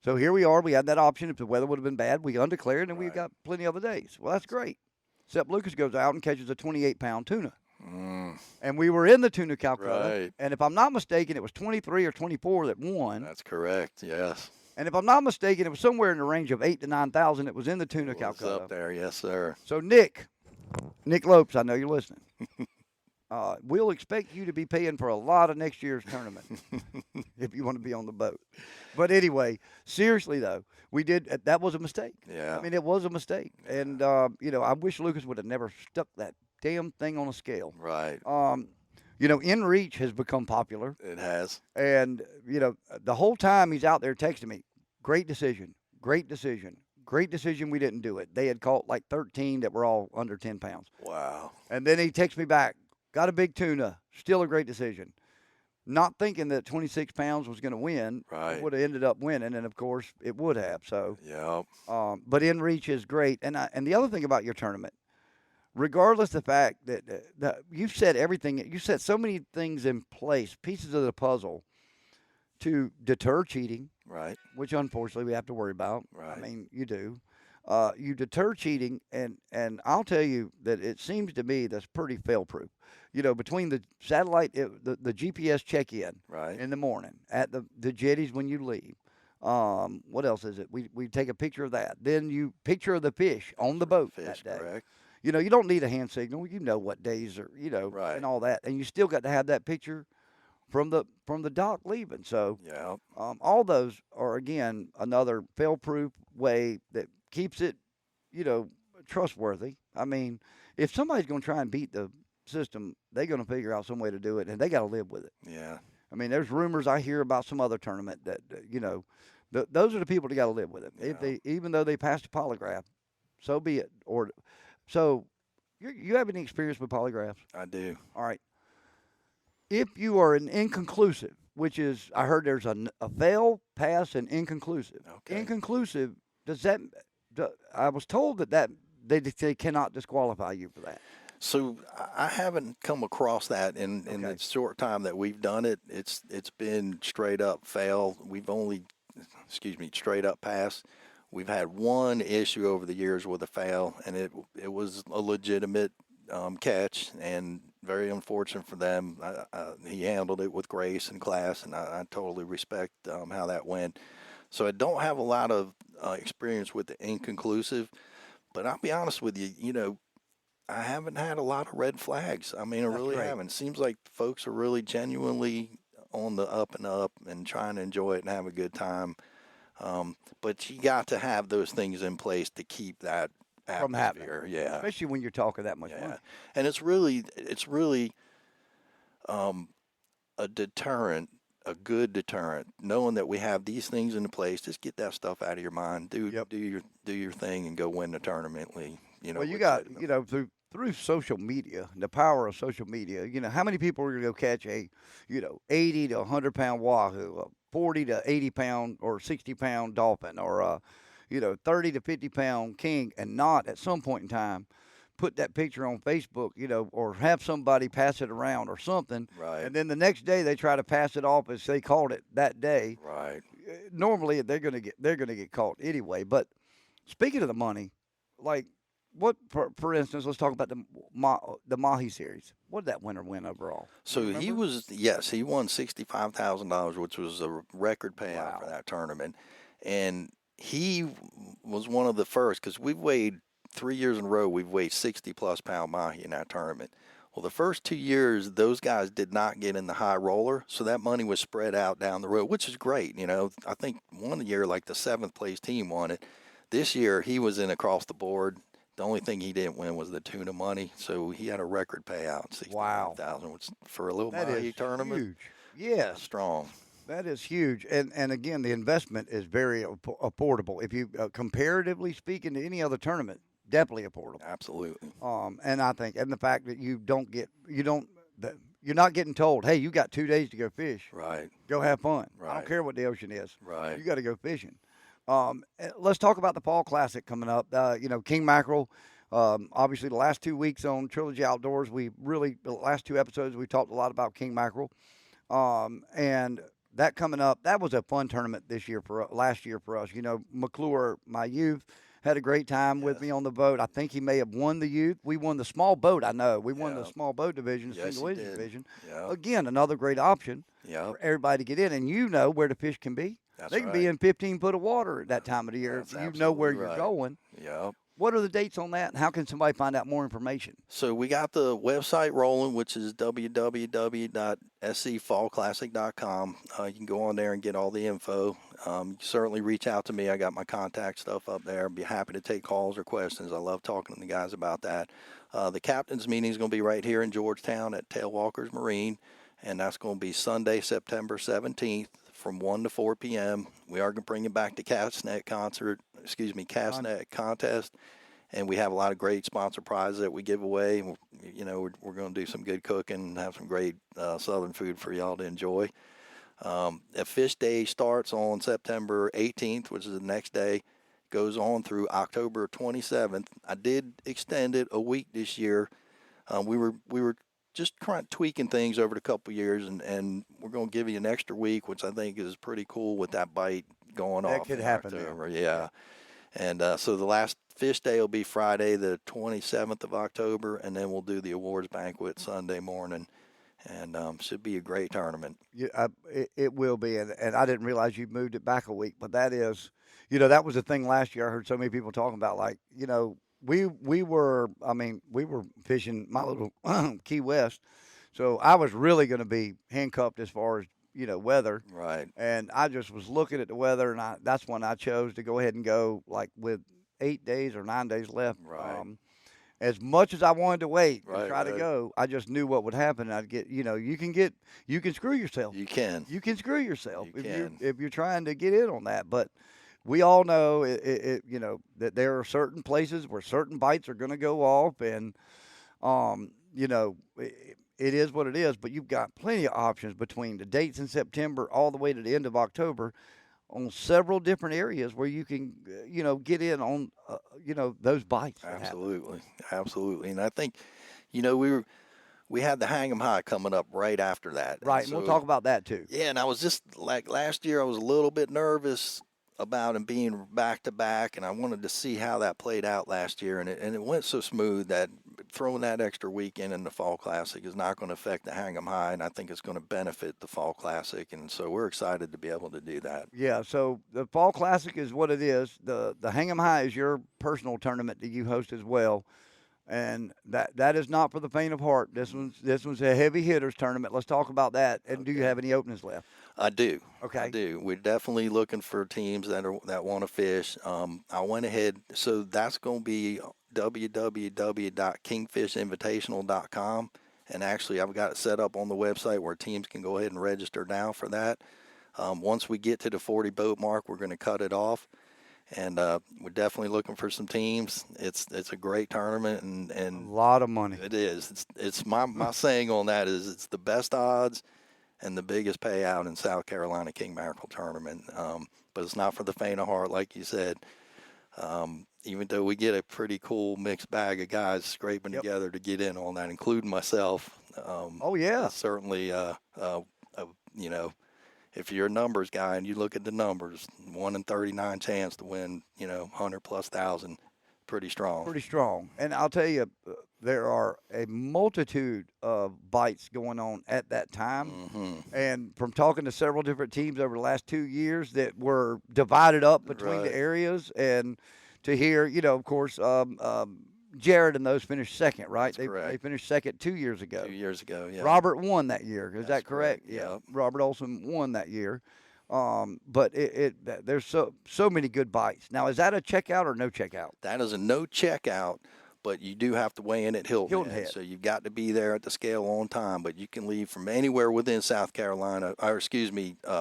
So here we are. We had that option. If the weather would have been bad, we undeclared, and we've got plenty of other days. Well, that's great. Except Lucas goes out and catches a 28-pound tuna. And we were in the tuna Calcutta. Right. And if I'm not mistaken, it was 23 or 24 that won. That's correct. Yes. And if I'm not mistaken, it was somewhere in the range of 8,000 to 9,000. It was in the tuna It was Calcutta. up there. Yes, sir. So Nick Lopes, I know you're listening. We'll expect you to be paying for a lot of next year's tournament if you want to be on the boat. But anyway, seriously though, we did. That was a mistake. Yeah. I mean, it was a mistake. And I wish Lucas would have never stuck that damn thing on a scale. Right. In reach has become popular. It has. And, the whole time he's out there texting me, great decision, great decision, great decision we didn't do it. They had caught like 13 that were all under 10 pounds. Wow. And then he texts me back, got a big tuna, still a great decision. Not thinking that 26 pounds was going to win. Right. It would have ended up winning, and, of course, it would have. So, yeah. But in reach is great. And the other thing about your tournament, regardless of the fact that you've said everything, you set so many things in place, pieces of the puzzle, to deter cheating, Right. which unfortunately we have to worry about. Right. I mean, you do. You deter cheating, and I'll tell you that it seems to me that's pretty fail-proof. Between the satellite, the GPS check-in Right. in the morning, at the jetties when you leave. What else is it? We take a picture of that. Then you picture of the fish on the boat Fish, that day. correct. You don't need a hand signal. You know what days are, Right. and all that. And you still got to have that picture from the dock leaving. So Yeah. all those are, again, another fail-proof way that keeps it, trustworthy. I mean, if somebody's going to try and beat the system, they're going to figure out some way to do it, and they got to live with it. Yeah. I mean, there's rumors I hear about some other tournament that, those are the people that got to live with it. Yeah. Even though they passed a polygraph, so be it. So you have any experience with polygraphs? I do. All right. If you are an inconclusive, which is, I heard there's a fail, pass, and inconclusive. Okay. Inconclusive, I was told that they cannot disqualify you for that. So I haven't come across that in Okay. the short time that we've done it. It's been straight up fail. Straight up pass. We've had one issue over the years with a fail, and it was a legitimate catch, and very unfortunate for them. He handled it with grace and class, and I totally respect how that went. So I don't have a lot of experience with the inconclusive, but I'll be honest with you, I haven't had a lot of red flags. I mean, I That's really great. haven't. Seems like folks are really genuinely on the up and up and trying to enjoy it and have a good time. But you got to have those things in place to keep that From happening. atmosphere. Yeah. Especially when you're talking that much Yeah. money. And it's really a deterrent, a good deterrent, knowing that we have these things in place. Just get that stuff out of your mind. Do your thing and go win the tournament. Well, you got, through through social media, the power of social media, how many people are going to go catch a, 80 to 100 pound wahoo, a 40 to 80 pound or 60 pound dolphin, or a, 30 to 50 pound king, and not at some point in time put that picture on Facebook, or have somebody pass it around or something, Right. and then the next day they try to pass it off as they called it that day. Right. Normally they're gonna get caught anyway. But speaking of the money, like what, for instance, let's talk about the Mahi series. What did that winner win overall? Do you So he remember? was, yes, he won $65,000, which was a record payout for Wow. that tournament. And he was one of the first, because we've weighed 3 years in a row, we've weighed 60 plus pound mahi in that tournament. Well, the first 2 years, those guys did not get in the high roller, so that money was spread out down the road, which is great. I think one year, like the seventh place team won it. This year, he was in across the board. The only thing he didn't win was the tuna money, so he had a record payout, Wow. 65,000, which for a little That mahi is tournament, huge. Yes, strong. that is huge. And again, the investment is very affordable. If you comparatively speaking to any other tournament, definitely affordable. Absolutely. And I think, and the fact that you're not getting told, hey, you got 2 days to go fish. Right. Go have fun. I Right. don't care what the ocean is. Right. You got to go fishing. Let's talk about the Fall Classic coming up. King Mackerel. Obviously, the last 2 weeks on Trilogy Outdoors, the last two episodes, we talked a lot about King Mackerel. And that coming up, that was a fun tournament last year for us. McClure, my youth, had a great time with Yes. me on the boat. I think he may have won the youth. We won the small boat. I know we won the Yeah. small boat division, the Yes, single you engine did. division. Yeah. Again, another great option Yeah. for everybody to get in, and you know where the fish can be. That's They can right. be in 15 foot of water at that time of the year. That's If you know where absolutely you're right. going. Yeah. What are the dates on that, and how can somebody find out more information? So we got the website rolling, which is www.scfallclassic.com. You can go on there and get all the info. You can certainly reach out to me. I got my contact stuff up there. Be happy to take calls or questions. I love talking to the guys about that. The captain's meeting is going to be right here in Georgetown at Tailwalkers Marine, and that's going to be Sunday, September 17th from 1 to 4 p.m. We are going to bring it back to Castnet contest. And we have a lot of great sponsor prizes that we give away. We're going to do some good cooking and have some great southern food for y'all to enjoy. A fish day starts on September 18th, which is the next day, goes on through October 27th. I did extend it a week this year. We were just tweaking things over the couple of years, and we're going to give you an extra week, which I think is pretty cool with that bite going That off could in happen there. October. Yeah. And so the last fish day will be Friday, the 27th of October, and then we'll do the awards banquet Sunday morning, and should be a great tournament. It will be, and I didn't realize you moved it back a week, but that is, that was the thing last year. I heard so many people talking about, like, we were fishing my little Key West, so I was really going to be handcuffed as far as weather. Right. And I just was looking at the weather, and that's when I chose to go ahead and go, like, with 8 days or 9 days left. Right. As much as I wanted to wait and Right, try to right. go, I just knew what would happen. I'd get, you can screw yourself. You can. You can screw yourself You can. if you're trying to get in on that. But we all know that there are certain places where certain bites are going to go off, and it is what it is. But you've got plenty of options between the dates in September all the way to the end of October on several different areas where you can get in on those bites. that happen. Absolutely. And I think we had the Hang 'em High coming up right after that. Right, and we'll talk about that too. Yeah, and I was just like last year, I was a little bit nervous about him being back to back, and I wanted to see how that played out last year, and it went so smooth that throwing that extra weekend in the Fall Classic is not going to affect the Hang 'em High, and I think it's going to benefit the Fall Classic, and so we're excited to be able to do that. Yeah, so the Fall Classic is what it is. The Hang 'em High is your personal tournament that you host as well. And that is not for the faint of heart. This one's a heavy hitters tournament. Let's talk about that. And do you have any openings left? I do. Okay. I do. We're definitely looking for teams that want to fish. I went ahead, so that's going to be www.kingfishinvitational.com, and actually I've got it set up on the website where teams can go ahead and register now for that. Once we get to the 40 boat mark, we're going to cut it off. And we're definitely looking for some teams. It's a great tournament, A and lot of money. it is. It's my saying on that is it's the best odds and the biggest payout in South Carolina King Mackerel tournament. But it's not for the faint of heart, like you said. Even though we get a pretty cool mixed bag of guys scraping together to get in on that, including myself. Oh yeah, it's certainly, you know, if you're a numbers guy and you look at the numbers, 1 in 39 chance to win, 100,000+, pretty strong. pretty strong. And I'll tell you, there are a multitude of bites going on at that time. Mm-hmm. And from talking to several different teams over the last 2 years that were divided up between Right. the areas, and to hear, of course, Jared and those finished second, right? That's correct. They finished second 2 years ago. 2 years ago, yeah. Robert won that year. Is That's that correct? correct, yep. Robert Olson won that year. But there's so many good bites. Now, is that a checkout or no checkout? That is a no checkout, but you do have to weigh in at Hilton Head. So you've got to be there at the scale on time, but you can leave from anywhere within South Carolina,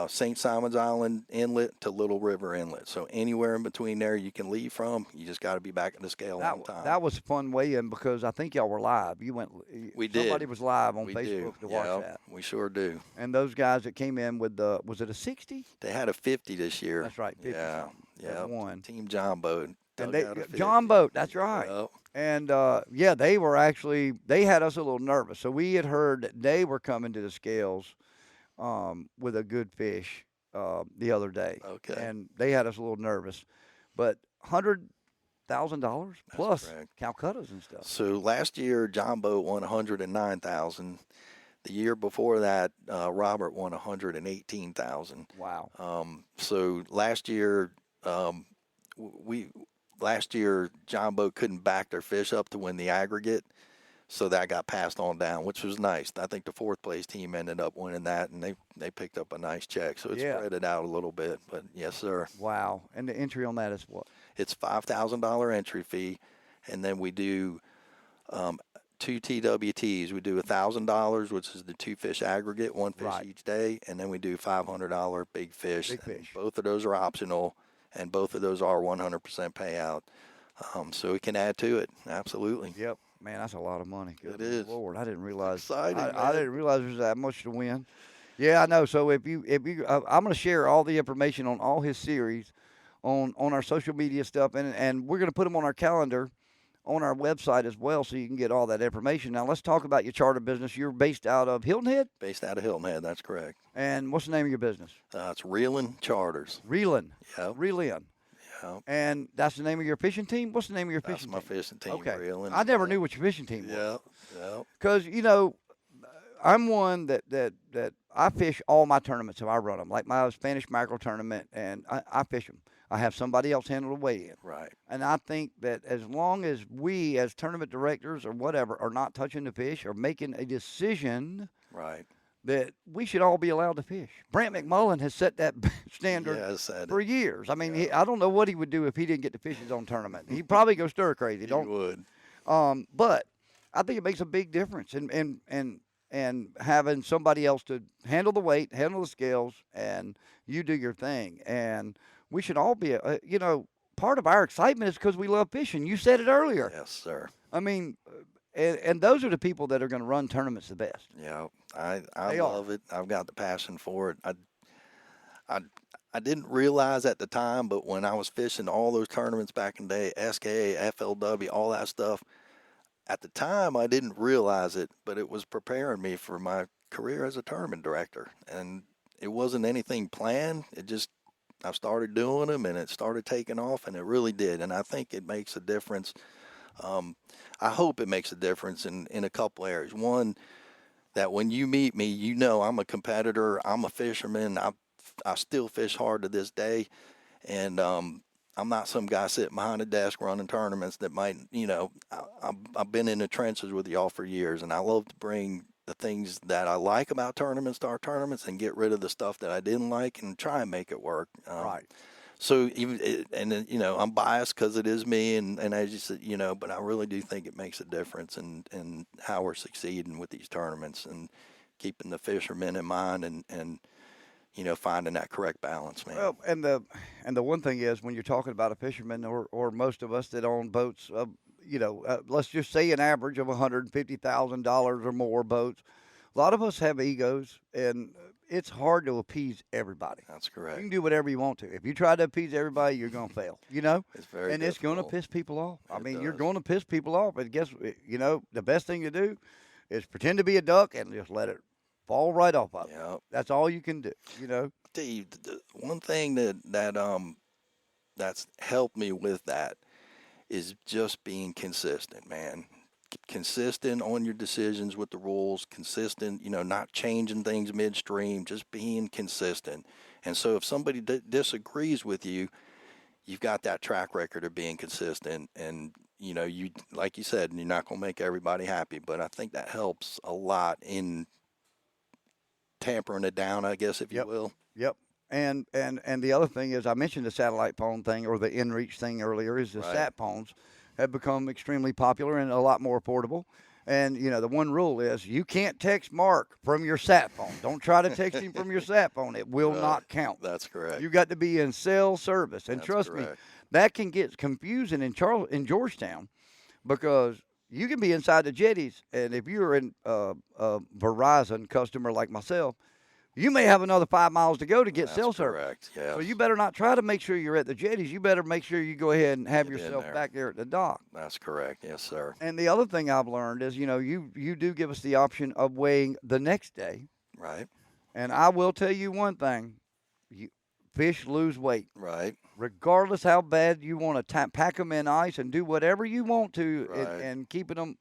St. Simon's Island Inlet to Little River Inlet. So anywhere in between there you can leave from. You just got to be back at the scale on time. That was a fun weigh-in because I think y'all were live. You went. We did. Somebody was live on We Facebook do. to watch that. We sure do. And those guys that came in with was it a 60? They had a 50 this year. That's right, 50. Yeah. One. Team John Boat. And John Boat, that's right. Yep. And they were actually, they had us a little nervous. So we had heard that they were coming to the scales with a good fish the other day. Okay. And they had us a little nervous. But $100,000 plus correct. Calcuttas and stuff. So last year, John Boat won $109,000. The year before that, Robert won $118,000. Wow. So last year, John Boat couldn't back their fish up to win the aggregate, so that got passed on down, which was nice. I think the fourth place team ended up winning that, and they picked up a nice check. So it spread it out a little bit, but yes, sir. Wow. And the entry on that is what? It's $5,000 entry fee, and then we do 2 TWTs. We do $1,000, which is the 2 fish aggregate, 1 fish each day, and then we do $500 big fish. Big fish. Both of those are optional, and both of those are 100% payout. So we can add to it. Absolutely. Yep. Man, that's a lot of money. Good is. Lord, I didn't realize. Exciting, I didn't realize there was that much to win. Yeah, I know. So if you, I'm going to share all the information on all his series on our social media stuff, and we're going to put them on our calendar on our website as well, so you can get all that information. Now, let's talk about your charter business. You're based out of Hilton Head? Based out of Hilton Head, that's correct. And what's the name of your business? It's Reelin' Charters. Reelin'. Yep. Reelin'. Yep. And that's the name of your fishing team? What's the name of your fishing team? That's my fishing team, Okay. Reelin'. I never knew what your fishing team was. Yep. Because, I'm one that I fish all my tournaments if I run them, like my Spanish mackerel tournament, and I fish them. I have somebody else handle the weigh-in. Right. And I think that as long as we, as tournament directors or whatever, are not touching the fish or making a decision, Right. that we should all be allowed to fish. Brant McMullen has set that standard for it. years. I mean, I don't know what he would do if he didn't get to fish his own tournament. He'd probably go stir crazy. He would. But I think it makes a big difference and having somebody else to handle the weight, handle the scales, and you do your thing. And we should all be, part of our excitement is because we love fishing. You said it earlier. Yes, sir. I mean, and those are the people that are going to run tournaments the best. Yeah, I love it. I've got the passion for it. I didn't realize at the time, but when I was fishing all those tournaments back in the day, SKA, FLW, all that stuff, at the time I didn't realize it, but it was preparing me for my career as a tournament director. And it wasn't anything planned. I started doing them, and it started taking off, and it really did. And I think it makes a difference. I hope it makes a difference in a couple areas. One, that when you meet me, I'm a competitor. I'm a fisherman. I still fish hard to this day. And I'm not some guy sitting behind a desk running tournaments that might, I've been in the trenches with y'all for years, and I love to bring the things that I like about tournaments to our tournaments and get rid of the stuff that I didn't like and try and make it work. Right. So I'm biased because it is me, and as you said, but I really do think it makes a difference in how we're succeeding with these tournaments and keeping the fishermen in mind and finding that correct balance, man. Well, and the one thing is when you're talking about a fisherman or most of us that own boats, let's just say an average of $150,000 or more boats. A lot of us have egos, and it's hard to appease everybody. That's You correct. can do whatever you want to. If you try to appease everybody, you're going to fail. It's very and it's going to difficult. piss people off. I It mean, you're does. going to piss people off. And guess, the best thing to do is pretend to be a duck and just let it fall right off of you. Yeah. That's all you can do. Tell you, the one thing that's helped me with that is just being consistent, man. Consistent on your decisions with the rules, consistent, not changing things midstream, just being consistent. And so if somebody disagrees with you, you've got that track record of being consistent. And, you, like you said, you're not going to make everybody happy, but I think that helps a lot in tampering it down, I guess, if you Yep. will. Yep. And the other thing is, I mentioned the satellite phone thing or the inReach thing earlier, is the Right. sat phones have become extremely popular and a lot more affordable. And, the one rule is you can't text Mark from your sat phone. Don't try to text him from your sat phone. It will Right. not count. That's correct. You got to be in cell service. And That's trust me, correct. that can get confusing in Georgetown because you can be inside the jetties, and if you're a Verizon customer like myself, you may have another 5 miles to go to get That's cell service. correct. Yeah. So you better not try to make sure you're at the jetties. You better make sure you go ahead and have Get in yourself there. back there at the dock. That's correct. Yes, sir. And the other thing I've learned is, you do give us the option of weighing the next day. Right. And I will tell you one thing. Fish lose weight. Right. Regardless how bad you want to pack them in ice and do whatever you want to Right. and keeping them,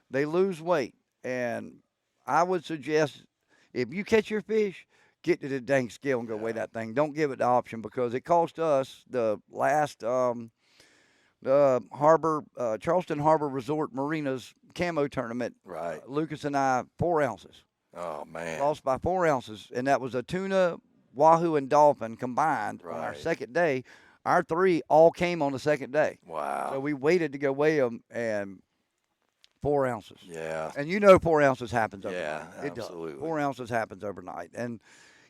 they lose weight. And I would suggest if you catch your fish, get to the dang scale and go weigh Yeah. that thing. Don't give it the option because it cost us the last Charleston Harbor Resort Marinas camo tournament. Right. Lucas and I 4 ounces. Oh man. Lost by 4 ounces, and that was a tuna, wahoo, and dolphin combined on our Right. second day. Our 3 all came on the second day. Wow. So we waited to go weigh them, and 4 ounces. Yeah. And 4 ounces happens overnight. Yeah, It does. absolutely. 4 ounces happens overnight. And,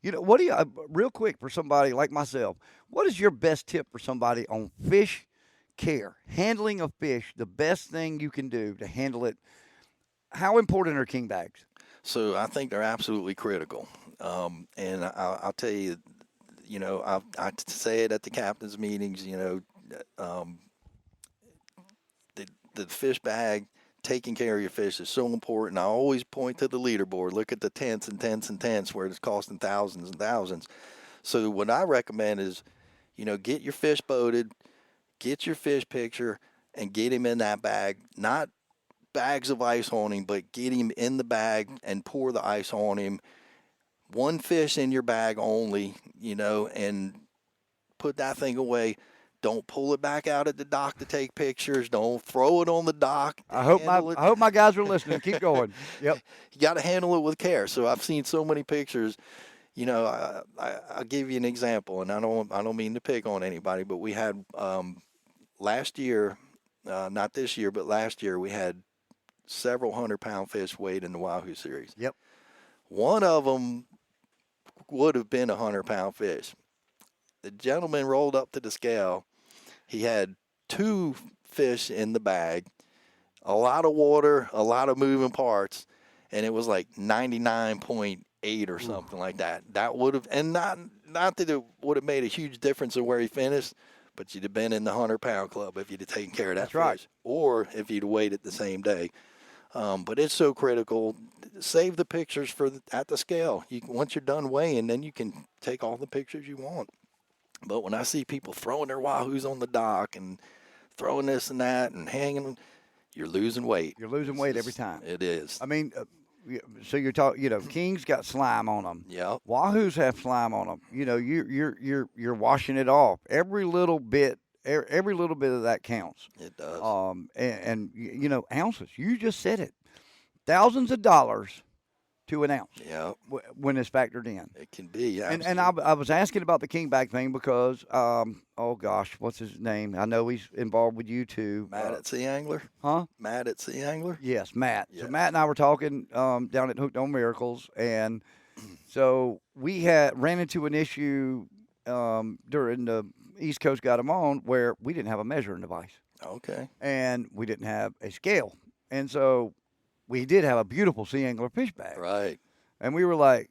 what do you, real quick for somebody like myself, what is your best tip for somebody on fish care? Handling of fish, the best thing you can do to handle it. How important are king bags? So I think they're absolutely critical. And I'll tell you, I say it at the captain's meetings. The fish bag, taking care of your fish is so important. I always point to the leaderboard. Look at the tents and tents and tents where it's costing thousands and thousands. So what I recommend is, get your fish boated, get your fish picture, and get him in that bag. Not bags of ice on him, but get him in the bag and pour the ice on him. One fish in your bag only, and put that thing away. Don't pull it back out at the dock to take pictures. Don't throw it on the dock. I hope my guys are listening. Keep going. Yep. You got to handle it with care. So I've seen so many pictures. I'll give you an example, and I don't mean to pick on anybody, but we had last year, not this year, but last year we had several 100-pound fish weighed in the Wahoo series. Yep. One of them would have been a 100-pound fish. The gentleman rolled up to the scale. He had 2 fish in the bag, a lot of water, a lot of moving parts, and it was like 99.8 or something like that. That would have, and not that it would have made a huge difference in where he finished, but you'd have been in the 100-pound club if you'd have taken care of that That's fish, right. or if you'd have weighed it the same day. But it's so critical. Save the pictures at the scale. Once you're done weighing, then you can take all the pictures you want. But when I see people throwing their wahoos on the dock and throwing this and that and hanging them, you're losing weight. You're losing weight every time. It is. I mean, so you're talking. Kings got slime on them. Yep. Wahoos have slime on them. You're washing it off. Every little bit of that counts. It does. And ounces. You just said it. Thousands of dollars to an ounce. Yep. When it's factored in. It can be. And I was asking about the king bag thing because oh gosh, what's his name? I know he's involved with you too. Matt at Sea Angler? Huh? Matt at Sea Angler? Yes, Matt. Yeah. So Matt and I were talking down at Hooked on Miracles, and So we ran into an issue during the East Coast got them on where we didn't have a measuring device. Okay. And we didn't have a scale. And so we did have a beautiful sea angler fish bag. Right. And we were like,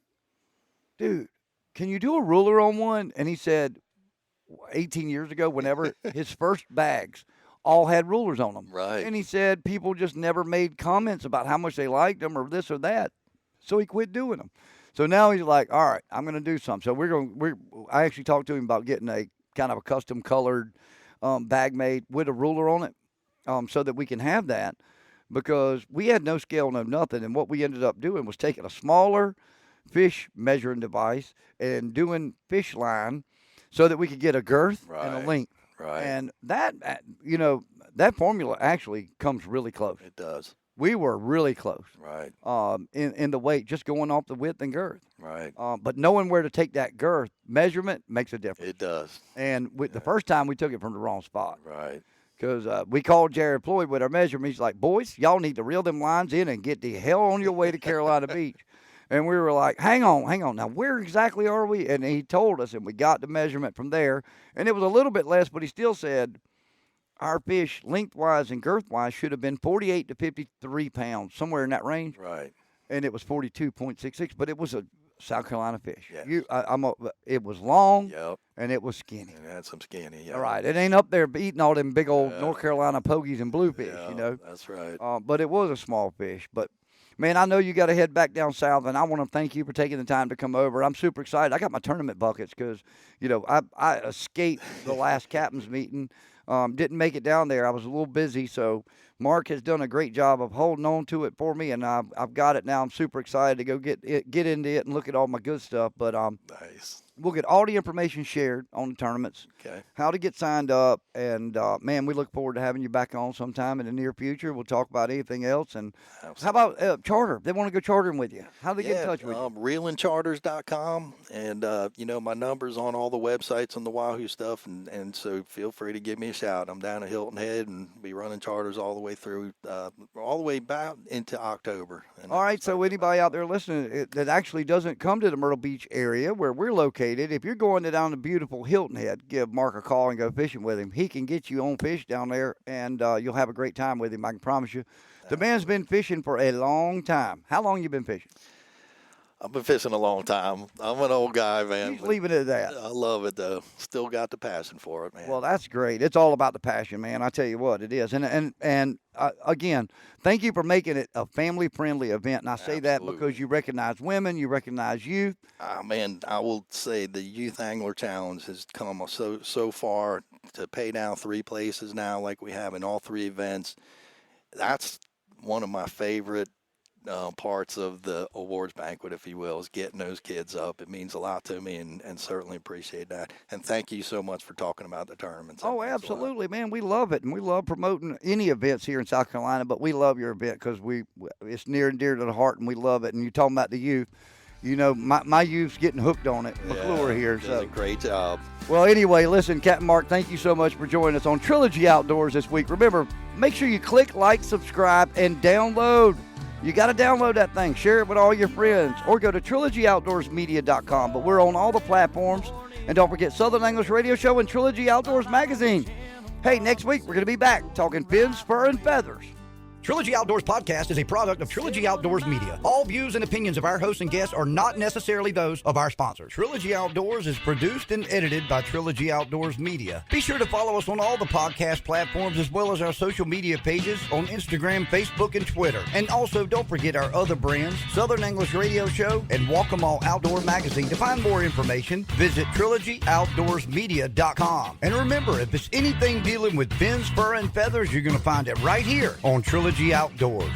dude, can you do a ruler on one? And he said 18 years ago, whenever his first bags all had rulers on them. Right. And he said people just never made comments about how much they liked them or this or that. So he quit doing them. So now he's like, all right, I'm going to do something. So I actually talked to him about getting a kind of a custom colored bag made with a ruler on it so that we can have that, because we had no scale, no nothing. And what we ended up doing was taking a smaller fish measuring device and doing fish line so that we could get a girth and a length. Right. And that, that formula actually comes really close. It does. We were really close. Right. In the weight, just going off the width and girth. Right. But knowing where to take that girth measurement makes a difference. It does. And the first time we took it from the wrong spot. Right. Because we called Jared Floyd with our measurement. He's like, boys, y'all need to reel them lines in and get the hell on your way to Carolina Beach. And we were like, hang on. Now, where exactly are we? And he told us, and we got the measurement from there. And it was a little bit less, but he still said our fish lengthwise and girthwise should have been 48 to 53 pounds, somewhere in that range. Right. And it was 42.66, but it was a South Carolina fish. Yes. It was long, Yep. and it was skinny. And it had some skinny. Yeah. All right. It ain't up there eating all them big old North Carolina pogies and bluefish, Yeah, That's right. But it was a small fish. But, man, I know you got to head back down south, and I want to thank you for taking the time to come over. I'm super excited. I got my tournament buckets because, I escaped the last captain's meeting. Didn't make it down there. I was a little busy, so Marc has done a great job of holding on to it for me, and I've got it now. I'm super excited to go get into it and look at all my good stuff. But Nice. we'll get all the information shared on the tournaments, Okay. how to get signed up, and, man, we look forward to having you back on sometime in the near future. We'll talk about anything else. And how about charter? They want to go chartering with you. How do they get in touch with you? Reelingcharters.com, and, my number's on all the websites on the Wahoo stuff, and so feel free to give me a shout. I'm down at Hilton Head and be running charters all the way through, all the way back into October. And all right, so anybody out there listening that actually doesn't come to the Myrtle Beach area where we're located, if you're going down to beautiful Hilton Head, give Marc a call and go fishing with him. He can get you on fish down there, and you'll have a great time with him, I can promise you. The man's been fishing for a long time. How long you been fishing? I've been fishing a long time. I'm an old guy, man. He's leaving it at that. I love it, though. Still got the passion for it, man. Well, that's great. It's all about the passion, man. I tell you what, it is. And again, thank you for making it a family-friendly event. And I say that because you recognize women, you recognize youth. Man, I will say the Youth Angler Challenge has come so far to pay down 3 places now, like we have in all 3 events. That's one of my favorite parts of the awards banquet, if you will, is getting those kids up. It means a lot to me, and certainly appreciate that. And thank you so much for talking about the tournaments. Oh, absolutely, man. We love it, and we love promoting any events here in South Carolina, but we love your event because it's near and dear to the heart, and we love it. And you're talking about the youth. My youth's getting hooked on it. McClure here. So a great job. Well, anyway, listen, Captain Marc, thank you so much for joining us on Trilogy Outdoors this week. Remember, make sure you click, like, subscribe, and download. You got to download that thing. Share it with all your friends. Or go to TrilogyOutdoorsMedia.com. But we're on all the platforms. And don't forget Southern English Radio Show and Trilogy Outdoors Magazine. Hey, next week we're going to be back talking fins, fur, and feathers. Trilogy Outdoors Podcast is a product of Trilogy Outdoors Media. All views and opinions of our hosts and guests are not necessarily those of our sponsors. Trilogy Outdoors is produced and edited by Trilogy Outdoors Media. Be sure to follow us on all the podcast platforms as well as our social media pages on Instagram, Facebook, and Twitter. And also don't forget our other brands, Southern English Radio Show and Walk 'Em All Outdoor Magazine. To find more information, visit TrilogyOutdoorsMedia.com. And remember, if it's anything dealing with fins, fur, and feathers, you're going to find it right here on Trilogy Outdoors.